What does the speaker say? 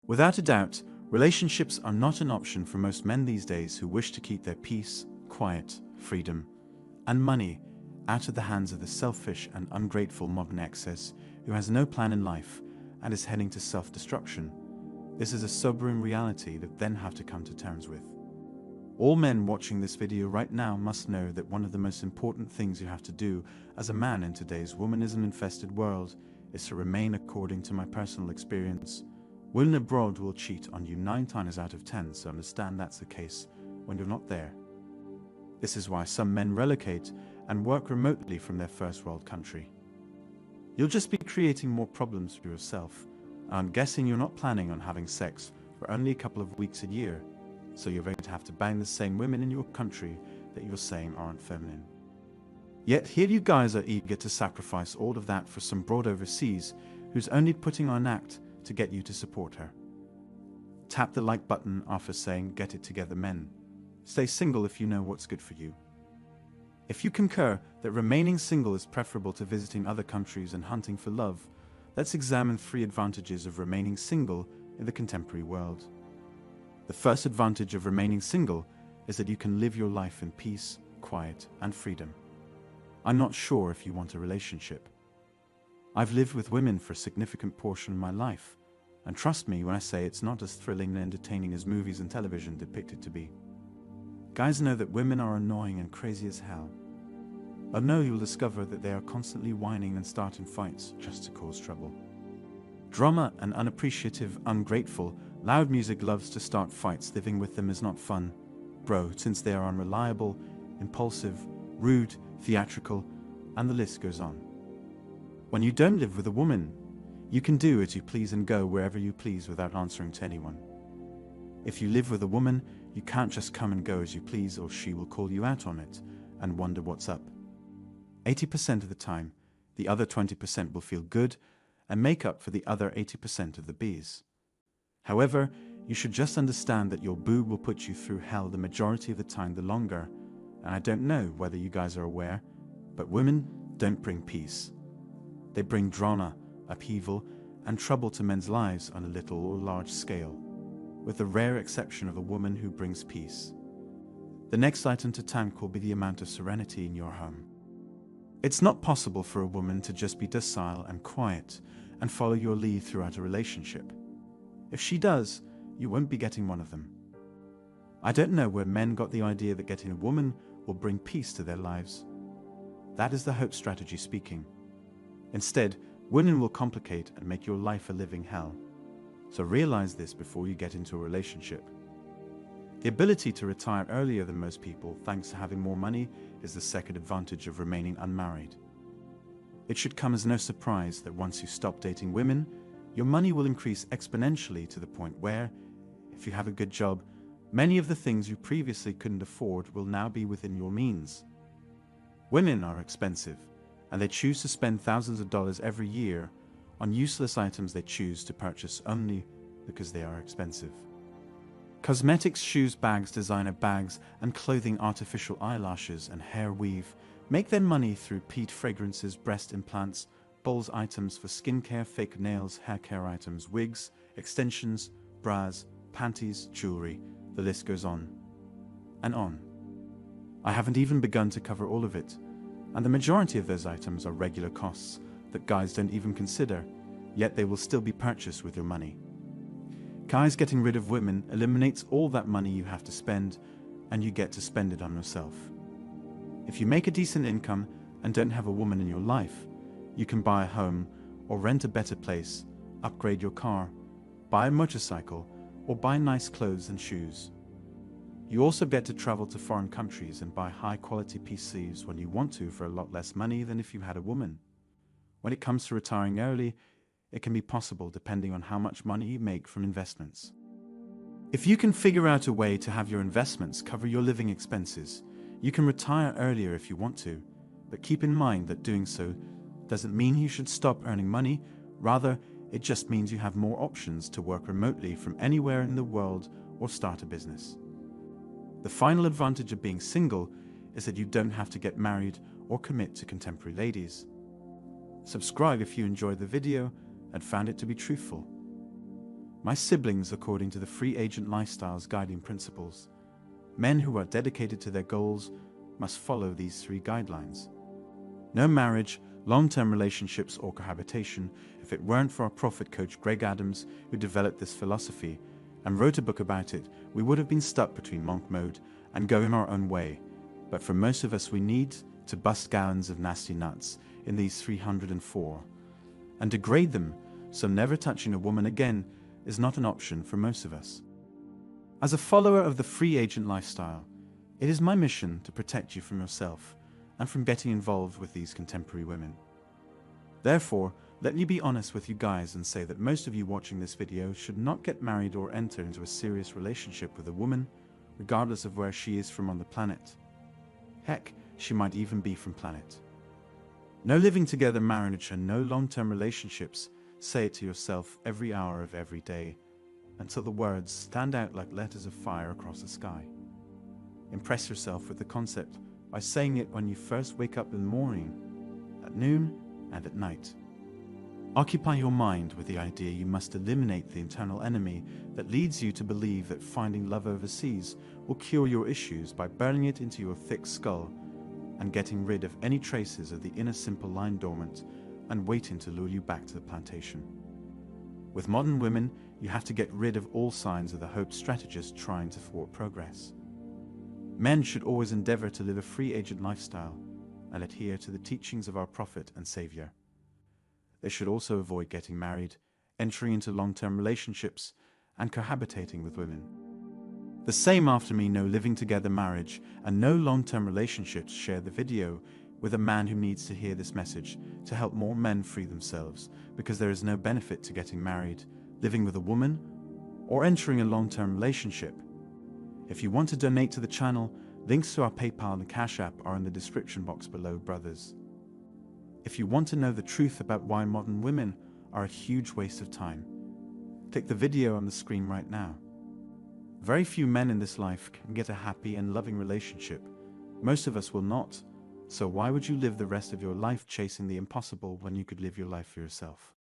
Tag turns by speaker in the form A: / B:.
A: Without a doubt, relationships are not an option for most men these days who wish to keep their peace, quiet, freedom, and money out of the hands of the selfish and ungrateful modern excess who has no plan in life and is heading to self-destruction. This is a sobering reality that then have to come to terms with. All men watching this video right now must know that one of the most important things you have to do as a man in today's womanism-infested world is to remain, according to my personal experience. Women abroad will cheat on you 9 times out of 10, so understand that's the case when you're not there. This is why some men relocate and work remotely from their first world country. You'll just be creating more problems for yourself. I'm guessing you're not planning on having sex for only a couple of weeks a year, so you're going to have to bang the same women in your country that you're saying aren't feminine. Yet here you guys are eager to sacrifice all of that for some broad overseas who's only putting on an act to get you to support her. Tap the like button after saying "Get it together, men." Stay single if you know what's good for you. If you concur that remaining single is preferable to visiting other countries and hunting for love, let's examine 3 advantages of remaining single in the contemporary world. The first advantage of remaining single is that you can live your life in peace, quiet, and freedom. I'm not sure if you want a relationship. I've lived with women for a significant portion of my life, and trust me when I say it's not as thrilling and entertaining as movies and television depict it to be. Guys know that women are annoying and crazy as hell. I know you'll discover that they are constantly whining and starting fights just to cause trouble. Drama and unappreciative, ungrateful, loud music loves to start fights. Living with them is not fun, bro, since they are unreliable, impulsive, rude, theatrical, and the list goes on. When you don't live with a woman, you can do as you please and go wherever you please without answering to anyone. If you live with a woman, you can't just come and go as you please, or she will call you out on it and wonder what's up. 80% of the time, the other 20% will feel good and make up for the other 80% of the bees. However, you should just understand that your boo will put you through hell the majority of the time the longer, and I don't know whether you guys are aware, but women don't bring peace. They bring drama, upheaval, and trouble to men's lives on a little or large scale, with the rare exception of a woman who brings peace. The next item to tank will be the amount of serenity in your home. It's not possible for a woman to just be docile and quiet and follow your lead throughout a relationship. If she does, you won't be getting one of them. I don't know where men got the idea that getting a woman will bring peace to their lives. That is the hope strategy speaking. Instead, women will complicate and make your life a living hell. So realize this before you get into a relationship. The ability to retire earlier than most people, thanks to having more money, is the second advantage of remaining unmarried. It should come as no surprise that once you stop dating women, your money will increase exponentially to the point where, if you have a good job, many of the things you previously couldn't afford will now be within your means. Women are expensive, and they choose to spend thousands of dollars every year on useless items they choose to purchase only because they are expensive. Cosmetics, shoes, bags, designer bags, and clothing, artificial eyelashes, and hair weave make their money through peat fragrances, breast implants, bowls, items for skincare, fake nails, hair care items, wigs, extensions, bras, panties, jewelry. The list goes on and on. I haven't even begun to cover all of it, and the majority of those items are regular costs that guys don't even consider, yet they will still be purchased with your money. Guys getting rid of women eliminates all that money you have to spend, and you get to spend it on yourself. If you make a decent income and don't have a woman in your life, you can buy a home or rent a better place, upgrade your car, buy a motorcycle, or buy nice clothes and shoes. You also get to travel to foreign countries and buy high-quality PCs when you want to for a lot less money than if you had a woman. When it comes to retiring early, it can be possible depending on how much money you make from investments. If you can figure out a way to have your investments cover your living expenses, you can retire earlier if you want to, but keep in mind that doing so doesn't mean you should stop earning money. Rather, it just means you have more options to work remotely from anywhere in the world or start a business. The final advantage of being single is that you don't have to get married or commit to contemporary ladies. Subscribe if you enjoyed the video and found it to be truthful. my siblings according to the free agent lifestyle's guiding principles. Men who are dedicated to their goals must follow these 3 guidelines. No marriage, long-term relationships, or cohabitation if it weren't for our prophet coach Greg Adams, who developed this philosophy and wrote a book about it. We would have been stuck between monk mode and going our own way. But for most of us, we need to bust gallons of nasty nuts in these 304 and degrade them, so never touching a woman again is not an option for most of us. As a follower of the free agent lifestyle, it is my mission to protect you from yourself and from getting involved with these contemporary women. Therefore, let me be honest with you guys and say that most of you watching this video should not get married or enter into a serious relationship with a woman, regardless of where she is from on the planet. Heck, she might even be from planet. No living together marriage and no long-term relationships. Say it to yourself every hour of every day until the words stand out like letters of fire across the sky. Impress yourself with the concept by saying it when you first wake up in the morning, at noon, and at night. Occupy your mind with the idea you must eliminate the internal enemy that leads you to believe that finding love overseas will cure your issues by burning it into your thick skull and getting rid of any traces of the inner simple lying dormant and waiting to lure you back to the plantation. With modern women, you have to get rid of all signs of the hope strategist trying to thwart progress. Men should always endeavor to live a free agent lifestyle and adhere to the teachings of our prophet and savior. They should also avoid getting married, entering into long-term relationships, and cohabitating with women. The same after me, no living together marriage and no long-term relationships. Share the video with a man who needs to hear this message to help more men free themselves, because there is no benefit to getting married, living with a woman, or entering a long-term relationship. If you want to donate to the channel, links to our PayPal and Cash App are in the description box below, brothers. If you want to know the truth about why modern women are a huge waste of time, click the video on the screen right now. Very few men in this life can get a happy and loving relationship. Most of us will not. So why would you live the rest of your life chasing the impossible when you could live your life for yourself?